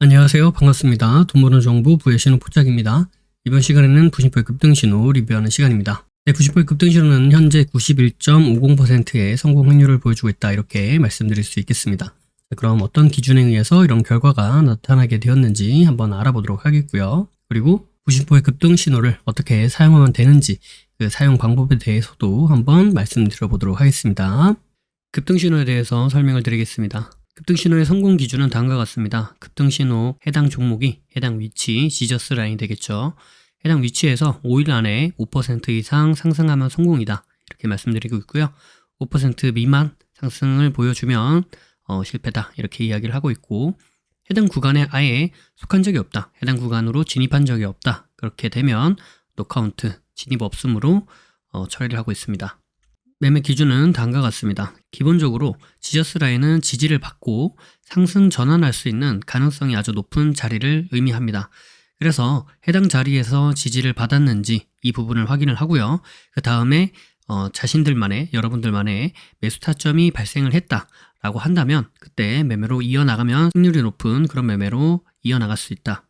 안녕하세요. 반갑습니다. 돈 버는 정보 부의 신호 포착입니다. 이번 시간에는 부심포의 급등신호 리뷰하는 시간입니다. 네, 부심포의 급등신호는 현재 91.50%의 성공 확률을 보여주고 있다, 이렇게 말씀드릴 수 있겠습니다. 자, 그럼 어떤 기준에 의해서 이런 결과가 나타나게 되었는지 한번 알아보도록 하겠고요. 그리고 부심포의 급등신호를 어떻게 사용하면 되는지, 그 사용 방법에 대해서도 한번 말씀드려보도록 하겠습니다. 급등신호에 대해서 설명을 드리겠습니다. 급등신호의 성공 기준은 다음과 같습니다. 급등신호 해당 종목이 해당 위치, 지저스 라인이 되겠죠. 해당 위치에서 5일 안에 5% 이상 상승하면 성공이다, 이렇게 말씀드리고 있고요. 5% 미만 상승을 보여주면 실패다, 이렇게 이야기를 하고 있고, 해당 구간에 아예 속한 적이 없다, 해당 구간으로 진입한 적이 없다, 그렇게 되면 노카운트, 진입 없음으로 처리를 하고 있습니다. 매매 기준은 다음과 같습니다. 기본적으로 지저스 라인은 지지를 받고 상승 전환할 수 있는 가능성이 아주 높은 자리를 의미합니다. 그래서 해당 자리에서 지지를 받았는지 이 부분을 확인을 하고요. 그 다음에 자신들만의, 여러분들만의 매수 타점이 발생을 했다라고 한다면 그때 매매로 이어나가면 승률이 높은 그런 매매로 이어나갈 수 있다,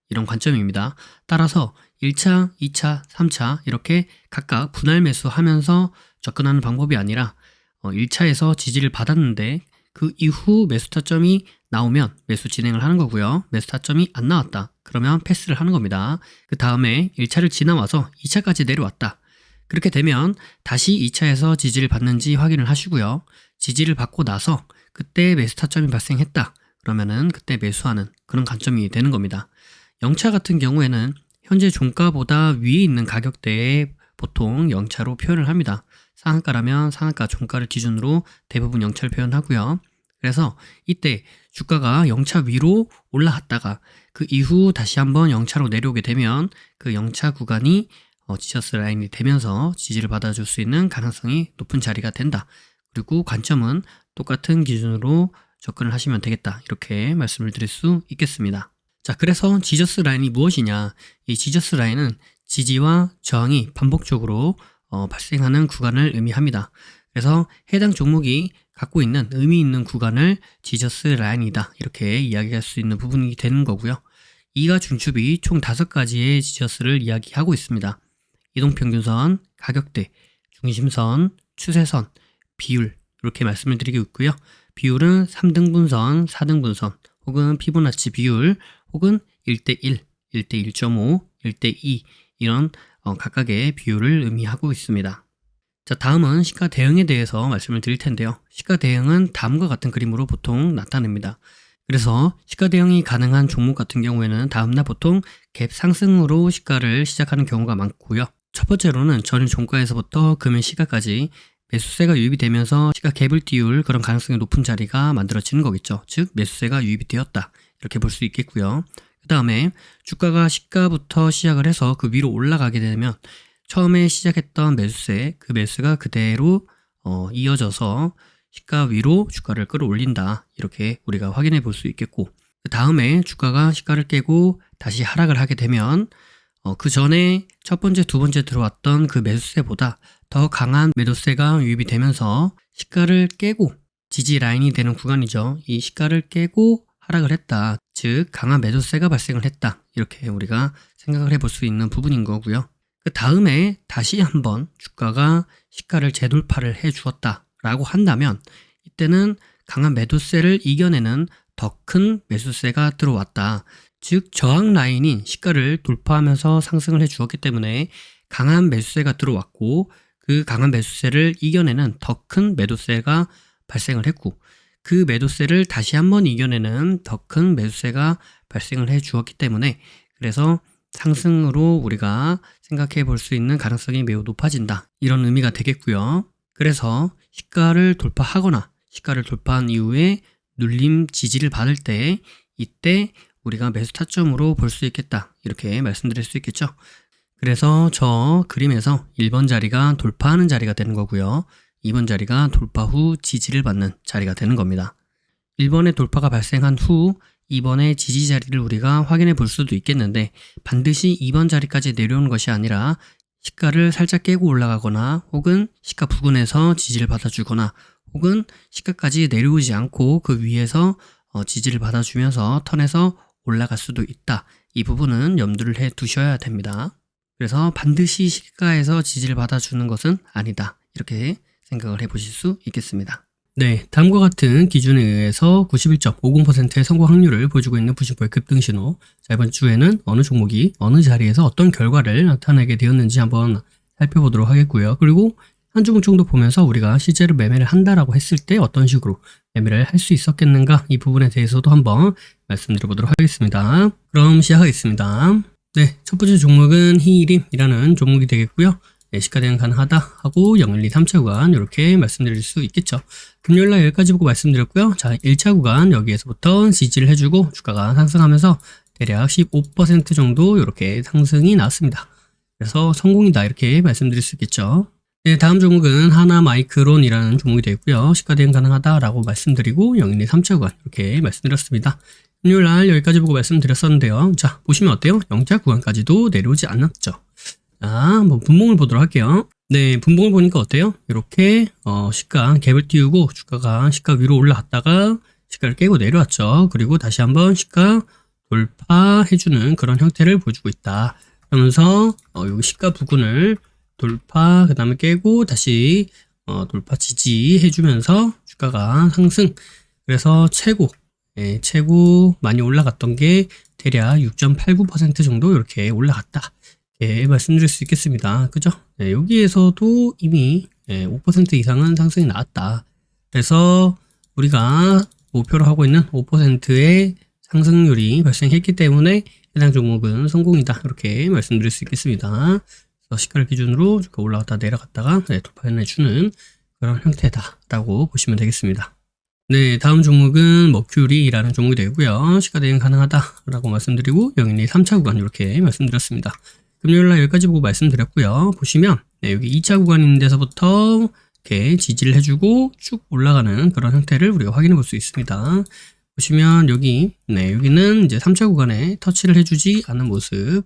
이런 관점입니다. 따라서 1차, 2차, 3차 이렇게 각각 분할 매수하면서 접근하는 방법이 아니라 1차에서 지지를 받았는데 그 이후 매수 타점이 나오면 매수 진행을 하는 거고요. 매수 타점이 안 나왔다, 그러면 패스를 하는 겁니다. 그 다음에 1차를 지나와서 2차까지 내려왔다. 그렇게 되면 다시 2차에서 지지를 받는지 확인을 하시고요. 지지를 받고 나서 그때 매수 타점이 발생했다, 그러면은 그때 매수하는 그런 관점이 되는 겁니다. 0차 같은 경우에는 현재 종가보다 위에 있는 가격대에 보통 0차로 표현을 합니다. 상한가라면 상한가 종가를 기준으로 대부분 0차를 표현하고요. 그래서 이때 주가가 0차 위로 올라갔다가 그 이후 다시 한번 0차로 내려오게 되면 그 0차 구간이 지저스 라인이 되면서 지지를 받아줄 수 있는 가능성이 높은 자리가 된다. 그리고 관점은 똑같은 기준으로 접근을 하시면 되겠다, 이렇게 말씀을 드릴 수 있겠습니다. 자, 그래서 지저스 라인이 무엇이냐? 이 지저스 라인은 지지와 저항이 반복적으로 발생하는 구간을 의미합니다. 그래서 해당 종목이 갖고 있는 의미 있는 구간을 지저스 라인이다, 이렇게 이야기할 수 있는 부분이 되는 거고요. 이가 중축이 총 5가지의 지저스를 이야기하고 있습니다. 이동평균선, 가격대, 중심선, 추세선, 비율, 이렇게 말씀을 드리고 있고요. 비율은 3등분선, 4등분선, 혹은 피보나치 비율, 혹은 1대1, 1대1.5, 1대2 이런 각각의 비율을 의미하고 있습니다. 자, 다음은 시가 대응에 대해서 말씀을 드릴 텐데요. 시가 대응은 다음과 같은 그림으로 보통 나타냅니다. 그래서 시가 대응이 가능한 종목 같은 경우에는 다음날 보통 갭 상승으로 시가를 시작하는 경우가 많고요. 첫 번째로는 전일 종가에서부터 금일 시가까지 매수세가 유입이 되면서 시가 갭을 띄울 그런 가능성이 높은 자리가 만들어지는 거겠죠. 즉 매수세가 유입이 되었다, 이렇게 볼 수 있겠고요. 그 다음에 주가가 시가부터 시작을 해서 그 위로 올라가게 되면 처음에 시작했던 매수세, 그 매수가 그대로 이어져서 시가 위로 주가를 끌어올린다, 이렇게 우리가 확인해 볼 수 있겠고, 그 다음에 주가가 시가를 깨고 다시 하락을 하게 되면 그 전에 첫 번째, 두 번째 들어왔던 그 매수세보다 더 강한 매도세가 유입이 되면서 시가를 깨고 지지 라인이 되는 구간이죠. 이 시가를 깨고 하락을 했다, 즉 강한 매도세가 발생을 했다, 이렇게 우리가 생각을 해볼 수 있는 부분인 거고요. 그 다음에 다시 한번 주가가 시가를 재돌파를 해 주었다 라고 한다면 이때는 강한 매도세를 이겨내는 더 큰 매수세가 들어왔다, 즉 저항 라인인 시가를 돌파하면서 상승을 해 주었기 때문에 강한 매수세가 들어왔고 그 강한 매수세를 이겨내는 더 큰 매도세가 발생을 했고 그 매도세를 다시 한번 이겨내는 더 큰 매수세가 발생을 해 주었기 때문에 그래서 상승으로 우리가 생각해 볼 수 있는 가능성이 매우 높아진다, 이런 의미가 되겠고요. 그래서 시가를 돌파하거나 시가를 돌파한 이후에 눌림 지지를 받을 때 이때 우리가 매수 타점으로 볼 수 있겠다, 이렇게 말씀드릴 수 있겠죠. 그래서 저 그림에서 1번 자리가 돌파하는 자리가 되는 거고요. 2번 자리가 돌파 후 지지를 받는 자리가 되는 겁니다. 1번의 돌파가 발생한 후 2번의 지지 자리를 우리가 확인해 볼 수도 있겠는데 반드시 2번 자리까지 내려오는 것이 아니라 시가를 살짝 깨고 올라가거나 혹은 시가 부근에서 지지를 받아주거나 혹은 시가까지 내려오지 않고 그 위에서 지지를 받아주면서 턴에서 올라갈 수도 있다. 이 부분은 염두를 해 두셔야 됩니다. 그래서 반드시 시가에서 지지를 받아주는 것은 아니다. 이렇게 생각을 해보실 수 있겠습니다. 네, 다음과 같은 기준에 의해서 91.50%의 성공 확률을 보여주고 있는 부심포의 급등신호. 자, 이번 주에는 어느 종목이 어느 자리에서 어떤 결과를 나타내게 되었는지 한번 살펴보도록 하겠고요. 그리고 한 종목 정도 보면서 우리가 실제로 매매를 한다라고 했을 때 어떤 식으로 매매를 할 수 있었겠는가, 이 부분에 대해서도 한번 말씀드려보도록 하겠습니다. 그럼 시작하겠습니다. 네, 첫 번째 종목은 히이림이라는 종목이 되겠고요. 네, 시가 대응 가능하다 하고 0, 1, 2, 3차 구간 이렇게 말씀드릴 수 있겠죠. 금요일날 여기까지 보고 말씀드렸고요. 자, 1차 구간 여기에서부터 지지를 해주고 주가가 상승하면서 대략 15% 정도 이렇게 상승이 나왔습니다. 그래서 성공이다 이렇게 말씀드릴 수 있겠죠. 네, 다음 종목은 하나마이크론이라는 종목이 되고요. 시가 대응 가능하다라고 말씀드리고 0, 1, 2, 3차 구간 이렇게 말씀드렸습니다. 금요일날 여기까지 보고 말씀드렸었는데요. 자, 보시면 어때요? 0차 구간까지도 내려오지 않았죠. 자, 한번 분봉을 보도록 할게요. 네, 분봉을 보니까 어때요? 이렇게 시가 갭을 띄우고 주가가 시가 위로 올라갔다가 시가를 깨고 내려왔죠. 그리고 다시 한번 시가 돌파해주는 그런 형태를 보여주고 있다. 그러면서 여기 시가 부근을 돌파, 그 다음에 깨고 다시 돌파 지지해주면서 주가가 상승. 그래서 최고 많이 올라갔던 게 대략 6.89% 정도 이렇게 올라갔다. 예, 말씀드릴 수 있겠습니다. 그죠? 네, 여기에서도 이미 5% 이상은 상승이 나왔다. 그래서 우리가 목표로 하고 있는 5%의 상승률이 발생했기 때문에 해당 종목은 성공이다. 이렇게 말씀드릴 수 있겠습니다. 그래서 시가를 기준으로 주가 올라갔다 내려갔다가 돌파해주는 그런 형태다라고 보시면 되겠습니다. 네, 다음 종목은 머큐리라는 종목이 되고요. 시가 대응 가능하다라고 말씀드리고 0, 1, 2, 3차 구간 이렇게 말씀드렸습니다. 금요일날 여기까지 보고 말씀드렸고요. 보시면 여기 2차 구간 있는 데서부터 이렇게 지지를 해주고 쭉 올라가는 그런 형태를 우리가 확인해 볼 수 있습니다. 보시면 여기는 이제 3차 구간에 터치를 해주지 않은 모습.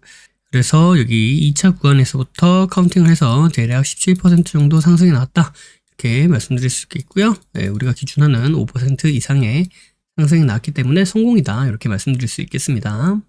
그래서 여기 2차 구간에서부터 카운팅을 해서 대략 17% 정도 상승이 나왔다. 이렇게 말씀드릴 수 있겠고요. 네, 우리가 기준하는 5% 이상의 상승이 나왔기 때문에 성공이다. 이렇게 말씀드릴 수 있겠습니다.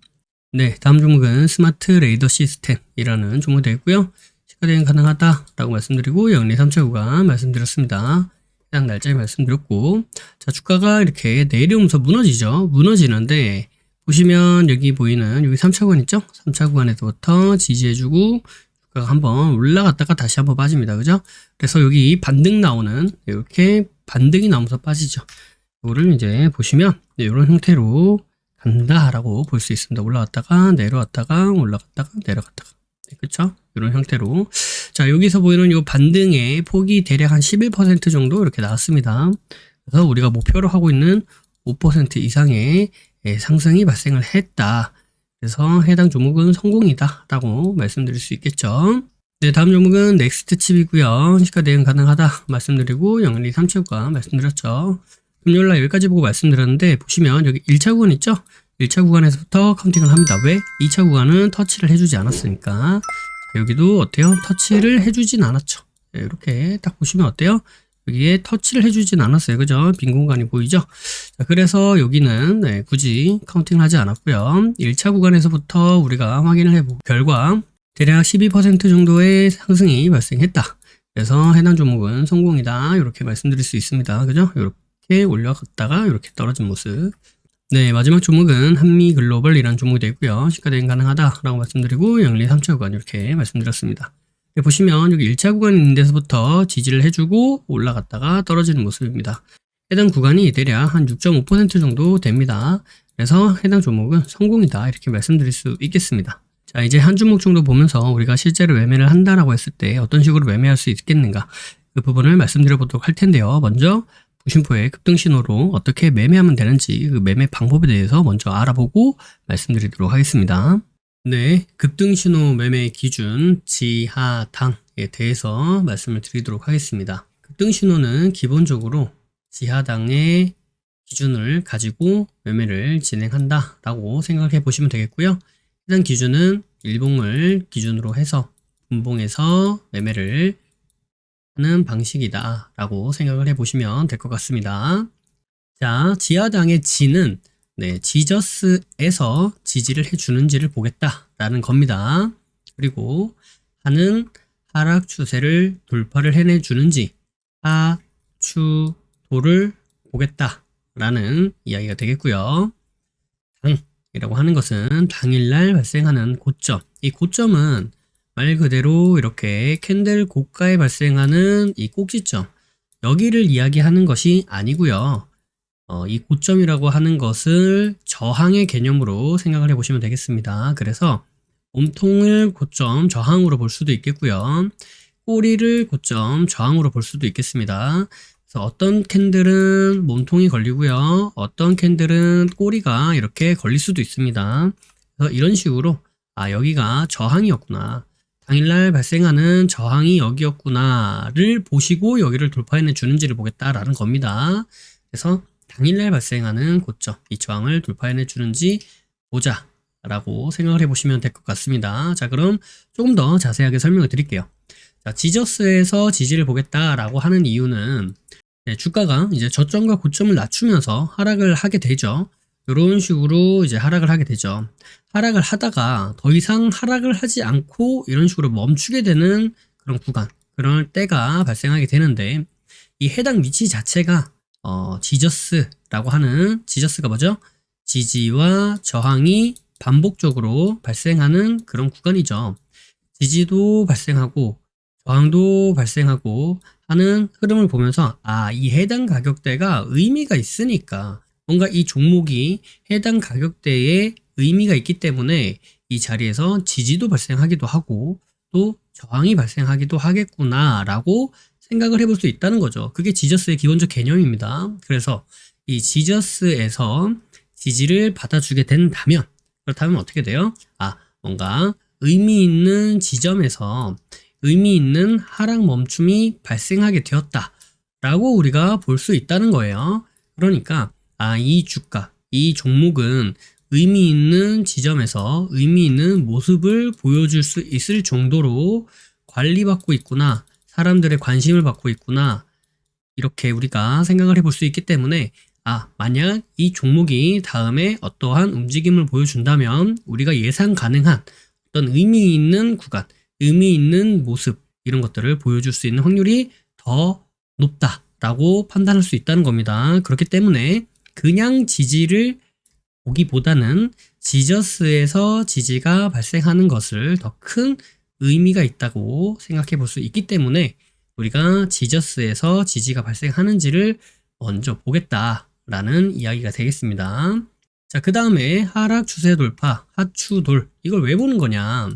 네, 다음 종목은 스마트 레이더 시스템이라는 종목이 되고요. 시가 대응 가능하다라고 말씀드리고 0, 2, 3차 구간 말씀드렸습니다. 해당 날짜에 말씀드렸고, 자, 주가가 이렇게 내려오면서 무너지는데 보시면 여기 보이는 여기 3차 구간 있죠? 3차 구간에서부터 지지해주고 주가가 한번 올라갔다가 다시 한번 빠집니다. 그죠? 그래서 여기 반등 나오는 이렇게 반등이 나오면서 빠지죠. 이거를 이제 보시면 이런 형태로 간다라고 볼 수 있습니다. 올라갔다가 내려왔다가 올라갔다가 내려갔다가. 네, 그쵸? 이런 형태로. 자, 여기서 보이는 이 반등의 폭이 대략 한 11% 정도 이렇게 나왔습니다. 그래서 우리가 목표로 하고 있는 5% 이상의 상승이 발생을 했다. 그래서 해당 종목은 성공이다 라고 말씀드릴 수 있겠죠. 네, 다음 종목은 넥스트칩이고요. 시가 대응 가능하다 말씀드리고 0, 1, 2, 3차 구간 말씀드렸죠. 금요일날 여기까지 보고 말씀드렸는데 보시면 여기 1차 구간 있죠? 1차 구간에서부터 카운팅을 합니다. 왜? 2차 구간은 터치를 해주지 않았으니까. 자, 여기도 어때요? 터치를 해주진 않았죠. 네, 이렇게 딱 보시면 어때요? 여기에 터치를 해주진 않았어요. 그죠? 빈 공간이 보이죠? 자, 그래서 여기는 굳이 카운팅을 하지 않았고요. 1차 구간에서부터 우리가 확인을 해보고 결과 대략 12% 정도의 상승이 발생했다. 그래서 해당 종목은 성공이다. 이렇게 말씀드릴 수 있습니다. 그죠? 이렇게 올라갔다가 이렇게 떨어진 모습. 네, 마지막 종목은 한미글로벌이라는 종목이 되고요. 시가 대응 가능하다라고 말씀드리고 0, 2, 3차 구간 이렇게 말씀드렸습니다. 네, 보시면 여기 1차 구간 있는 데서부터 지지를 해주고 올라갔다가 떨어지는 모습입니다. 해당 구간이 대략 한 6.5% 정도 됩니다. 그래서 해당 종목은 성공이다 이렇게 말씀드릴 수 있겠습니다. 자, 이제 한 종목 정도 보면서 우리가 실제로 매매를 한다라고 했을 때 어떤 식으로 매매할 수 있겠는가, 그 부분을 말씀드려 보도록 할 텐데요. 먼저 부심포의 급등 신호로 어떻게 매매하면 되는지 그 매매 방법에 대해서 먼저 알아보고 말씀드리도록 하겠습니다. 네, 급등 신호 매매 기준 지하당에 대해서 말씀을 드리도록 하겠습니다. 급등 신호는 기본적으로 지하당의 기준을 가지고 매매를 진행한다 라고 생각해 보시면 되겠고요. 해당 기준은 일봉을 기준으로 해서 분봉에서 매매를 하는 방식이다 라고 생각을 해 보시면 될 것 같습니다. 자, 지하당의 지는 네, 지저스에서 지지를 해주는지를 보겠다라는 겁니다. 그리고 하는 하락 추세를 돌파를 해내주는지 하추도를 보겠다라는 이야기가 되겠고요. 당이라고 하는 것은 당일날 발생하는 고점. 이 고점은 말 그대로 이렇게 캔들 고가에 발생하는 이 꼭지점, 여기를 이야기하는 것이 아니고요. 이 고점이라고 하는 것을 저항의 개념으로 생각을 해보시면 되겠습니다. 그래서 몸통을 고점 저항으로 볼 수도 있겠고요. 꼬리를 고점 저항으로 볼 수도 있겠습니다. 그래서 어떤 캔들은 몸통이 걸리고요. 어떤 캔들은 꼬리가 이렇게 걸릴 수도 있습니다. 그래서 이런 식으로 여기가 저항이었구나. 당일날 발생하는 저항이 여기였구나를 보시고 여기를 돌파해내 주는지를 보겠다라는 겁니다. 그래서 당일날 발생하는 고점, 이 저항을 돌파해내 주는지 보자 라고 생각을 해보시면 될 것 같습니다. 자, 그럼 조금 더 자세하게 설명을 드릴게요. 자, 지저스에서 지지를 보겠다라고 하는 이유는 주가가 이제 저점과 고점을 낮추면서 하락을 하게 되죠. 이런 식으로 이제 하락을 하게 되죠. 하락을 하다가 더 이상 하락을 하지 않고 이런 식으로 멈추게 되는 그런 구간, 그런 때가 발생하게 되는데, 이 해당 위치 자체가 지저스라고 하는, 지저스가 뭐죠? 지지와 저항이 반복적으로 발생하는 그런 구간이죠. 지지도 발생하고 저항도 발생하고 하는 흐름을 보면서 이 해당 가격대가 의미가 있으니까, 뭔가 이 종목이 해당 가격대에 의미가 있기 때문에 이 자리에서 지지도 발생하기도 하고 또 저항이 발생하기도 하겠구나 라고 생각을 해볼 수 있다는 거죠. 그게 지저스의 기본적 개념입니다. 그래서 이 지저스에서 지지를 받아주게 된다면, 그렇다면 어떻게 돼요? 뭔가 의미 있는 지점에서 의미 있는 하락 멈춤이 발생하게 되었다 라고 우리가 볼 수 있다는 거예요. 그러니까 이 주가, 이 종목은 의미 있는 지점에서 의미 있는 모습을 보여줄 수 있을 정도로 관리받고 있구나, 사람들의 관심을 받고 있구나, 이렇게 우리가 생각을 해볼 수 있기 때문에 만약 이 종목이 다음에 어떠한 움직임을 보여준다면 우리가 예상 가능한 어떤 의미 있는 구간, 의미 있는 모습, 이런 것들을 보여줄 수 있는 확률이 더 높다라고 판단할 수 있다는 겁니다. 그렇기 때문에 그냥 지지를 보기보다는 지저스에서 지지가 발생하는 것을 더 큰 의미가 있다고 생각해 볼 수 있기 때문에 우리가 지저스에서 지지가 발생하는지를 먼저 보겠다라는 이야기가 되겠습니다. 자, 그 다음에 하락 추세 돌파, 하추돌, 이걸 왜 보는 거냐?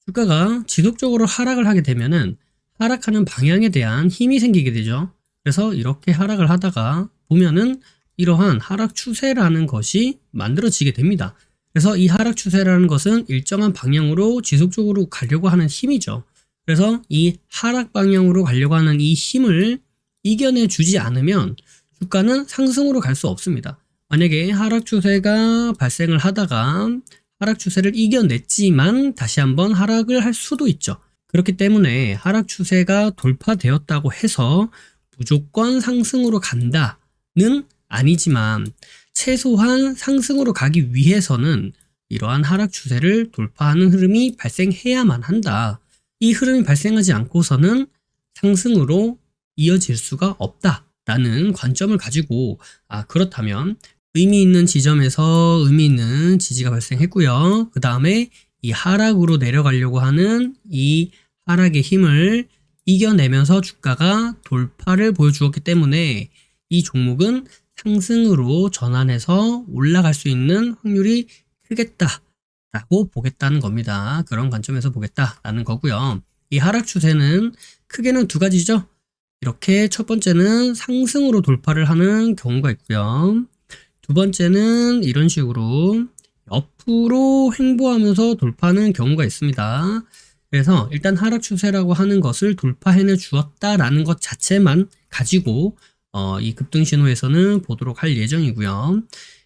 주가가 지속적으로 하락을 하게 되면은 하락하는 방향에 대한 힘이 생기게 되죠. 그래서 이렇게 하락을 하다가 보면은 이러한 하락 추세라는 것이 만들어지게 됩니다. 그래서 이 하락 추세라는 것은 일정한 방향으로 지속적으로 가려고 하는 힘이죠. 그래서 이 하락 방향으로 가려고 하는 이 힘을 이겨내 주지 않으면 주가는 상승으로 갈 수 없습니다. 만약에 하락 추세가 발생을 하다가 하락 추세를 이겨냈지만 다시 한번 하락을 할 수도 있죠. 그렇기 때문에 하락 추세가 돌파되었다고 해서 무조건 상승으로 간다는 아니지만 최소한 상승으로 가기 위해서는 이러한 하락 추세를 돌파하는 흐름이 발생해야만 한다. 이 흐름이 발생하지 않고서는 상승으로 이어질 수가 없다라는 관점을 가지고 그렇다면 의미 있는 지점에서 의미 있는 지지가 발생했고요. 그 다음에 이 하락으로 내려가려고 하는 이 하락의 힘을 이겨내면서 주가가 돌파를 보여주었기 때문에 이 종목은 상승으로 전환해서 올라갈 수 있는 확률이 크겠다라고 보겠다는 겁니다. 그런 관점에서 보겠다라는 거고요. 이 하락 추세는 크게는 두 가지죠. 이렇게 첫 번째는 상승으로 돌파를 하는 경우가 있고요. 두 번째는 이런 식으로 옆으로 횡보하면서 돌파하는 경우가 있습니다. 그래서 일단 하락 추세라고 하는 것을 돌파해내 주었다라는 것 자체만 가지고 이 급등 신호에서는 보도록 할 예정이고요.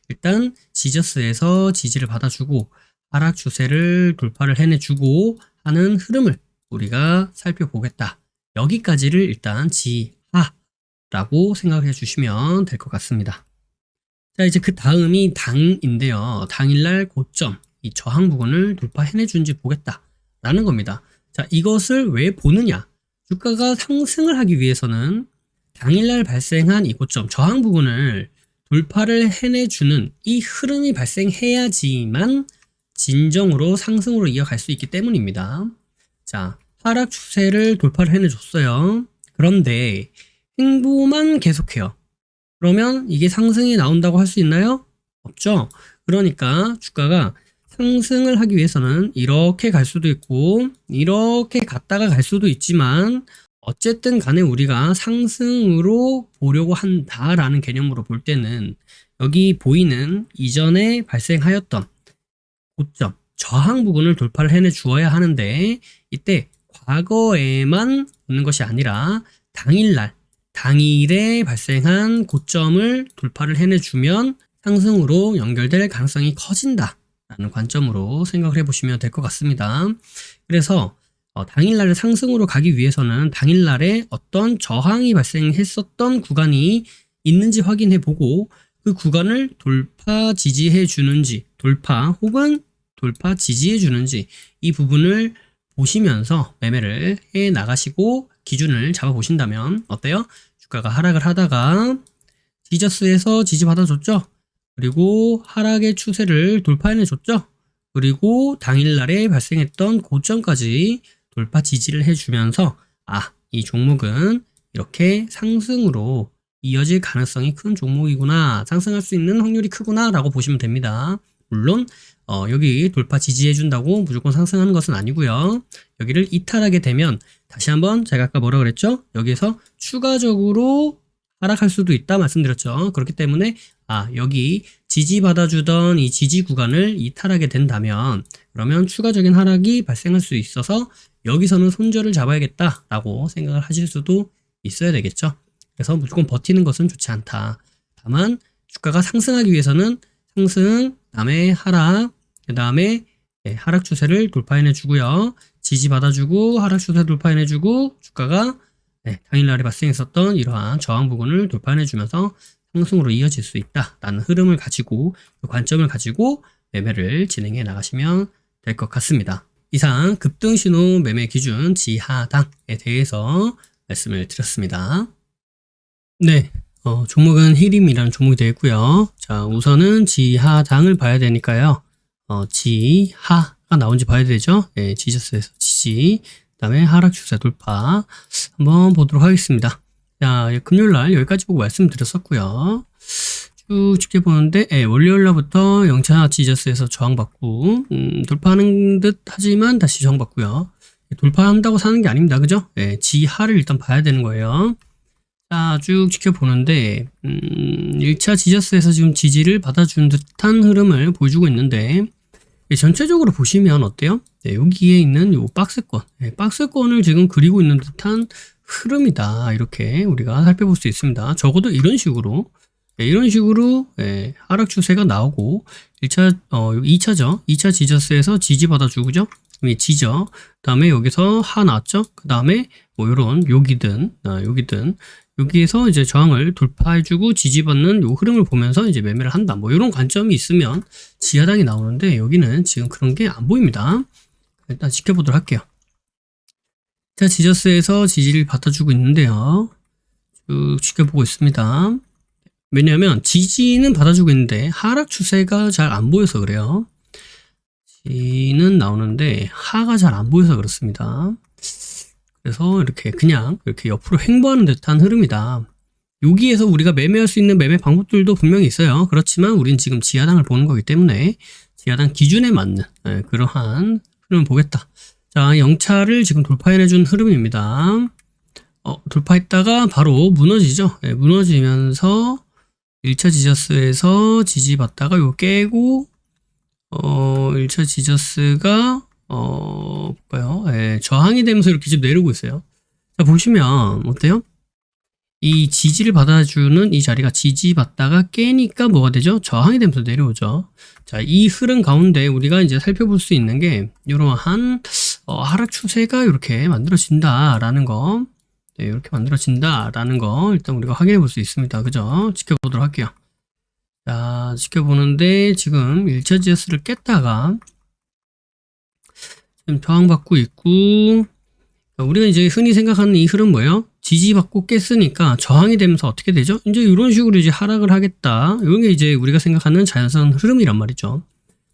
일단 지저스에서 지지를 받아주고 하락 추세를 돌파를 해내주고 하는 흐름을 우리가 살펴보겠다. 여기까지를 일단 지하라고 생각해 주시면 될 것 같습니다. 자, 이제 그 다음이 당인데요. 당일날 고점, 이 저항 부근을 돌파해내 준지 보겠다라는 겁니다. 자, 이것을 왜 보느냐? 주가가 상승을 하기 위해서는 당일날 발생한 이 고점, 저항 부근을 돌파를 해내주는 이 흐름이 발생해야지만 진정으로 상승으로 이어갈 수 있기 때문입니다. 자, 하락 추세를 돌파를 해내줬어요. 그런데 횡보만 계속해요. 그러면 이게 상승이 나온다고 할 수 있나요? 없죠. 그러니까 주가가 상승을 하기 위해서는 이렇게 갈 수도 있고 이렇게 갔다가 갈 수도 있지만 어쨌든 간에 우리가 상승으로 보려고 한다라는 개념으로 볼 때는 여기 보이는 이전에 발생하였던 고점, 저항 부분을 돌파를 해내 주어야 하는데 이때 과거에만 오는 것이 아니라 당일에 발생한 고점을 돌파를 해내주면 상승으로 연결될 가능성이 커진다라는 관점으로 생각을 해보시면 될 것 같습니다. 그래서 당일날에 상승으로 가기 위해서는 당일날에 어떤 저항이 발생했었던 구간이 있는지 확인해보고 그 구간을 돌파 지지해 주는지, 돌파 혹은 돌파 지지해 주는지 이 부분을 보시면서 매매를 해 나가시고 기준을 잡아 보신다면 어때요? 주가가 하락을 하다가 지저스에서 지지 받아줬죠. 그리고 하락의 추세를 돌파해내 줬죠. 그리고 당일날에 발생했던 고점까지 돌파 지지를 해주면서 이 종목은 이렇게 상승으로 이어질 가능성이 큰 종목이구나, 상승할 수 있는 확률이 크구나 라고 보시면 됩니다. 물론 여기 돌파 지지해준다고 무조건 상승하는 것은 아니고요. 여기를 이탈하게 되면 다시 한번 제가 아까 뭐라 그랬죠? 여기에서 추가적으로 하락할 수도 있다 말씀드렸죠. 그렇기 때문에 여기 지지받아주던 이 지지 구간을 이탈하게 된다면 그러면 추가적인 하락이 발생할 수 있어서 여기서는 손절을 잡아야겠다라고 생각을 하실 수도 있어야 되겠죠. 그래서 무조건 버티는 것은 좋지 않다. 다만 주가가 상승하기 위해서는 상승, 그다음에 하락, 그다음에 하락 추세를 돌파해내 주고요. 지지 받아주고 하락 추세 돌파해내 주고 주가가 당일날에 발생했었던 이러한 저항 부분을 돌파해내 주면서 상승으로 이어질 수 있다라는 흐름을 가지고 그 관점을 가지고 매매를 진행해 나가시면 될 것 같습니다. 이상 급등신호 매매 기준 지하당에 대해서 말씀을 드렸습니다. 네, 종목은 히림이라는 종목이 되겠고요. 자, 우선은 지하당을 봐야 되니까요. 지하가 나온지 봐야 되죠. 지저스에서 지지, 그 다음에 하락 추세 돌파 한번 보도록 하겠습니다. 자, 금요일날 여기까지 보고 말씀드렸었고요. 쭉 지켜보는데 월요일날부터 0차 지저스에서 저항받고 돌파하는 듯 하지만 다시 저항받고요. 돌파한다고 사는 게 아닙니다. 그죠? 지하를 일단 봐야 되는 거예요. 자, 쭉 지켜보는데 1차 지저스에서 지금 지지를 받아준 듯한 흐름을 보여주고 있는데 전체적으로 보시면 어때요? 여기에 있는 요 박스권, 박스권을 지금 그리고 있는 듯한 흐름이다. 이렇게 우리가 살펴볼 수 있습니다. 적어도 이런 식으로 하락 추세가 나오고 2차죠. 2차 지저스에서 지지 받아주고죠. 지저, 그 다음에 여기서 하 나왔죠. 그 다음에 뭐 요런 여기에서 이제 저항을 돌파해주고 지지받는 요 흐름을 보면서 이제 매매를 한다. 뭐 이런 관점이 있으면 지하당이 나오는데 여기는 지금 그런 게 안 보입니다. 일단 지켜보도록 할게요. 자, 지저스에서 지지를 받아주고 있는데요. 쭉 지켜보고 있습니다. 왜냐하면 지지는 받아주고 있는데 하락 추세가 잘 안 보여서 그래요. 지는 나오는데 하가 잘 안 보여서 그렇습니다. 그래서 이렇게 그냥 이렇게 옆으로 횡보하는 듯한 흐름이다. 여기에서 우리가 매매할 수 있는 매매 방법들도 분명히 있어요. 그렇지만 우린 지금 지하당을 보는 거기 때문에 지하당 기준에 맞는 그러한 흐름을 보겠다. 자, 0차를 지금 돌파해내준 흐름입니다. 돌파했다가 바로 무너지죠. 무너지면서 1차 지저스에서 지지받다가 요 깨고 1차 지저스가 볼까요? 저항이 되면서 이렇게 지금 내려오고 있어요. 자, 보시면 어때요? 이 지지를 받아주는 이 자리가 지지받다가 깨니까 뭐가 되죠? 저항이 되면서 내려오죠. 자, 이 흐름 가운데 우리가 이제 살펴볼 수 있는 게 이러한 하락 추세가 이렇게 만들어진다라는 거, 이렇게 만들어진다라는 거 일단 우리가 확인해 볼 수 있습니다. 그죠? 지켜보도록 할게요. 자, 지켜보는데 지금 1차 지저스를 깼다가 지금 저항받고 있고, 우리가 이제 흔히 생각하는 이 흐름 뭐예요? 지지받고 깼으니까 저항이 되면서 어떻게 되죠? 이제 이런 식으로 이제 하락을 하겠다. 이런 게 이제 우리가 생각하는 자연스러운 흐름이란 말이죠.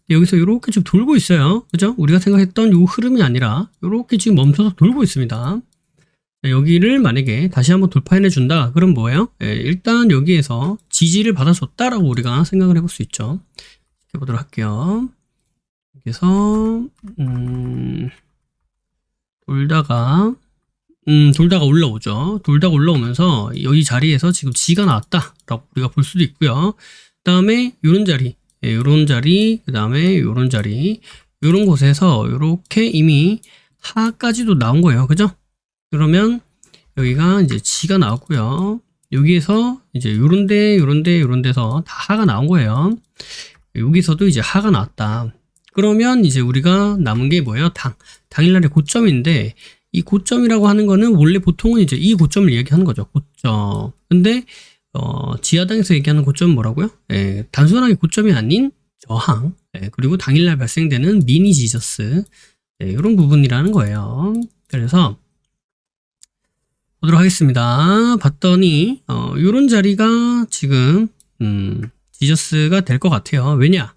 여기서 이렇게 좀 돌고 있어요. 그죠? 우리가 생각했던 이 흐름이 아니라 이렇게 지금 멈춰서 돌고 있습니다. 여기를 만약에 다시 한번 돌파해내 준다. 그럼 뭐예요? 일단 여기에서 지지를 받아줬다라고 우리가 생각을 해볼 수 있죠. 해보도록 할게요. 여기서 돌다가 올라오죠. 돌다가 올라오면서 여기 자리에서 지금 지가 나왔다라고 우리가 볼 수도 있고요. 그 다음에 요런 자리, 요런 자리, 그 다음에 요런 자리, 요런 곳에서 요렇게 이미 하까지도 나온 거예요. 그죠? 그러면 여기가 이제 지가 나왔고요. 여기에서 이제 요런데, 요런데, 요런데서 다 하가 나온 거예요. 여기서도 이제 하가 나왔다. 그러면 이제 우리가 남은 게 뭐예요? 당일날의 고점인데, 이 고점이라고 하는 거는 원래 보통은 이제 이 고점을 얘기하는 거죠. 고점. 근데, 지하당에서 얘기하는 고점은 뭐라고요? 단순하게 고점이 아닌 저항, 그리고 당일날 발생되는 미니 지저스, 이런 부분이라는 거예요. 그래서, 보도록 하겠습니다. 봤더니, 요런 자리가 지금, 지저스가 될 것 같아요. 왜냐?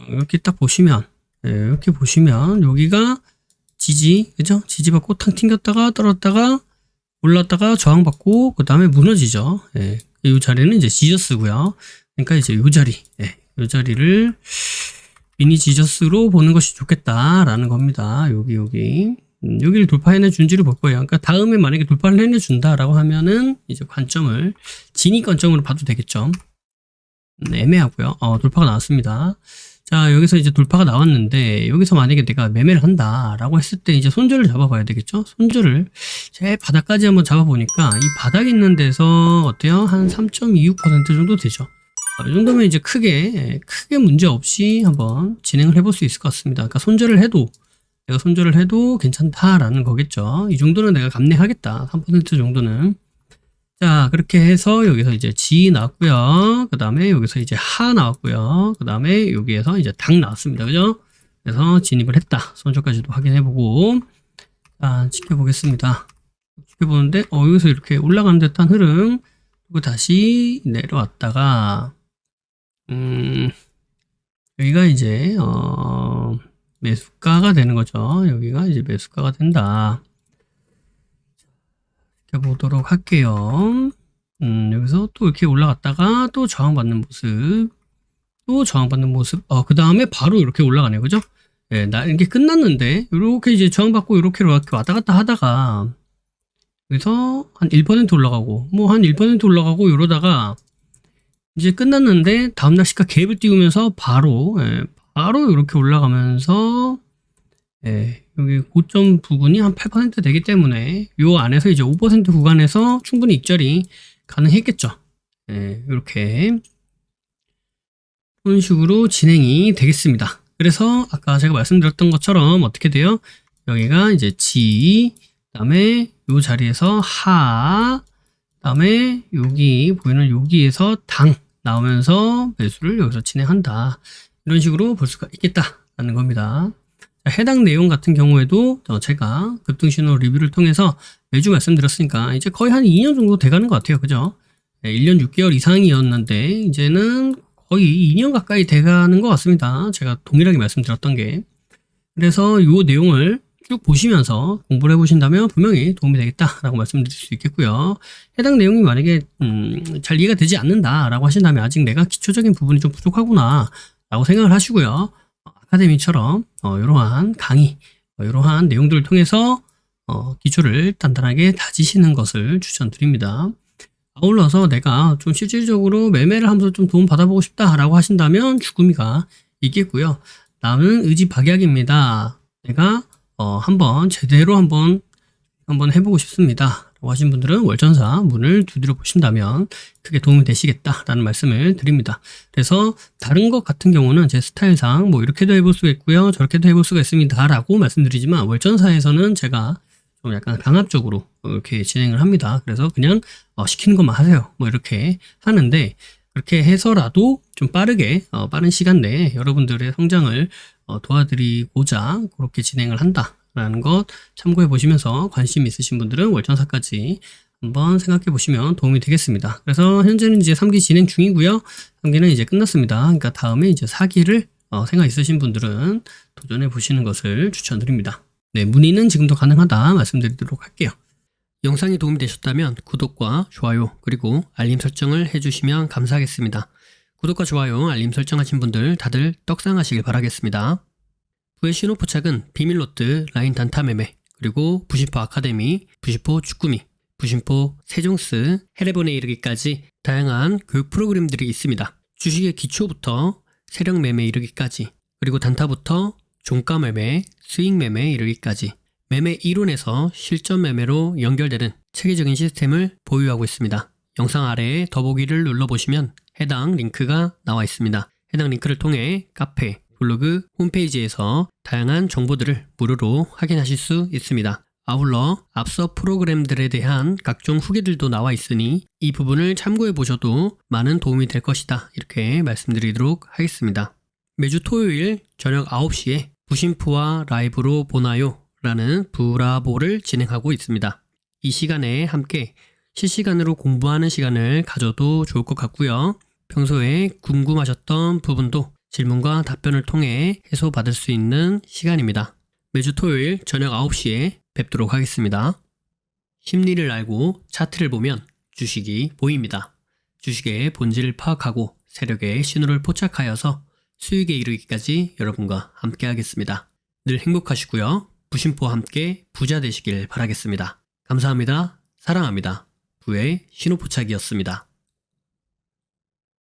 이렇게 딱 보시면, 이렇게 보시면, 여기가 지지, 그죠? 지지받고 탕 튕겼다가 떨어졌다가 올랐다가 저항받고, 그 다음에 무너지죠. 이 자리는 이제 지저스고요. 그러니까 이제 요 자리, 요 자리를 미니 지저스로 보는 것이 좋겠다라는 겁니다. 여기를 돌파해내 준지를 볼 거예요. 그러니까 다음에 만약에 돌파를 해내 준다라고 하면은 이제 관점을 진입 관점으로 봐도 되겠죠. 애매하고요. 돌파가 나왔습니다. 자, 여기서 이제 돌파가 나왔는데 여기서 만약에 내가 매매를 한다라고 했을 때 이제 손절을 잡아봐야 되겠죠. 손절을 제일 바닥까지 한번 잡아보니까 이 바닥 있는 데서 어때요? 한 3.26% 정도 되죠. 이 정도면 이제 크게 문제 없이 한번 진행을 해볼 수 있을 것 같습니다. 그러니까 내가 손절을 해도 괜찮다라는 거겠죠. 이 정도는 내가 감내하겠다. 3% 정도는. 자, 그렇게 해서 여기서 이제 지 나왔고요. 그 다음에 여기서 이제 하 나왔고요. 그 다음에 여기에서 이제 당 나왔습니다. 그죠? 그래서 진입을 했다. 손절까지도 확인해보고. 자, 지켜보겠습니다. 지켜보는데, 여기서 이렇게 올라가는 듯한 흐름. 그리고 다시 내려왔다가, 여기가 이제, 매수가가 되는 거죠. 여기가 이제 매수가가 된다. 보도록 할게요. 여기서 또 이렇게 올라갔다가 또 저항받는 모습, 그 다음에 바로 이렇게 올라가네요. 그죠? 이게 끝났는데, 이렇게 이제 저항받고 이렇게 왔다 갔다 하다가, 여기서 한 1% 올라가고, 한 1% 올라가고 이러다가, 이제 끝났는데, 다음날 시가 갭을 띄우면서 바로 이렇게 올라가면서, 여기 고점 부분이 한 8% 되기 때문에 요 안에서 이제 5% 구간에서 충분히 입절이 가능했겠죠. 이렇게 그런 식으로 진행이 되겠습니다. 그래서 아까 제가 말씀드렸던 것처럼 어떻게 돼요? 여기가 이제 지, 그다음에 요 자리에서 하, 그다음에 여기 보이는 여기에서 당 나오면서 매수를 여기서 진행한다. 이런 식으로 볼 수가 있겠다라는 겁니다. 해당 내용 같은 경우에도 제가 급등신호 리뷰를 통해서 매주 말씀드렸으니까 이제 거의 한 2년 정도 돼가는 것 같아요. 그죠? 1년 6개월 이상이었는데 이제는 거의 2년 가까이 돼가는 것 같습니다. 제가 동일하게 말씀드렸던 게. 그래서 이 내용을 쭉 보시면서 공부를 해보신다면 분명히 도움이 되겠다라고 말씀드릴 수 있겠고요. 해당 내용이 만약에 잘 이해가 되지 않는다라고 하신다면 아직 내가 기초적인 부분이 좀 부족하구나 라고 생각을 하시고요. 아카데미처럼 이러한 강의, 이러한 내용들을 통해서 기초를 단단하게 다지시는 것을 추천드립니다. 아울러서 내가 좀 실질적으로 매매를 하면서 좀 도움 받아보고 싶다라고 하신다면 주구미가 있겠고요. 나는 의지박약입니다. 내가 한번 제대로 한번 해보고 싶습니다. 라고 하신 분들은 월전사 문을 두드려 보신다면 크게 도움이 되시겠다라는 말씀을 드립니다. 그래서 다른 것 같은 경우는 제 스타일상 뭐 이렇게도 해볼 수가 있고요. 저렇게도 해볼 수가 있습니다. 라고 말씀드리지만 월전사에서는 제가 좀 약간 강압적으로 이렇게 진행을 합니다. 그래서 그냥 시키는 것만 하세요. 뭐 이렇게 하는데 그렇게 해서라도 좀 빠르게 빠른 시간 내에 여러분들의 성장을 도와드리고자 그렇게 진행을 한다라는 것 참고해 보시면서 관심 있으신 분들은 월천사까지 한번 생각해 보시면 도움이 되겠습니다. 그래서 현재는 이제 3기 진행 중이고요. 3기는 이제 끝났습니다. 그러니까 다음에 이제 4기를 생각 있으신 분들은 도전해 보시는 것을 추천드립니다. 네, 문의는 지금도 가능하다 말씀드리도록 할게요. 영상이 도움이 되셨다면 구독과 좋아요 그리고 알림 설정을 해주시면 감사하겠습니다. 구독과 좋아요, 알림 설정하신 분들 다들 떡상하시길 바라겠습니다. 부의 신호 포착은 비밀로트, 라인 단타 매매, 그리고 부심포 아카데미, 부심포 축구미, 부심포 세종스, 해례본에 이르기까지 다양한 교육 프로그램들이 있습니다. 주식의 기초부터 세력 매매 이르기까지, 그리고 단타부터 종가 매매, 수익 매매 이르기까지 매매 이론에서 실전 매매로 연결되는 체계적인 시스템을 보유하고 있습니다. 영상 아래에 더보기를 눌러보시면 해당 링크가 나와 있습니다. 해당 링크를 통해 카페, 블로그, 홈페이지에서 다양한 정보들을 무료로 확인하실 수 있습니다. 아울러 앞서 프로그램들에 대한 각종 후기들도 나와 있으니 이 부분을 참고해 보셔도 많은 도움이 될 것이다. 이렇게 말씀드리도록 하겠습니다. 매주 토요일 저녁 9시에 부심포와 라이브로 보나요? 라는 부라보를 진행하고 있습니다. 이 시간에 함께 실시간으로 공부하는 시간을 가져도 좋을 것 같고요. 평소에 궁금하셨던 부분도 질문과 답변을 통해 해소받을 수 있는 시간입니다. 매주 토요일 저녁 9시에 뵙도록 하겠습니다. 심리를 알고 차트를 보면 주식이 보입니다. 주식의 본질을 파악하고 세력의 신호를 포착하여서 수익에 이르기까지 여러분과 함께 하겠습니다. 늘 행복하시고요. 부심포와 함께 부자 되시길 바라겠습니다. 감사합니다. 사랑합니다. 부의 신호 포착이었습니다.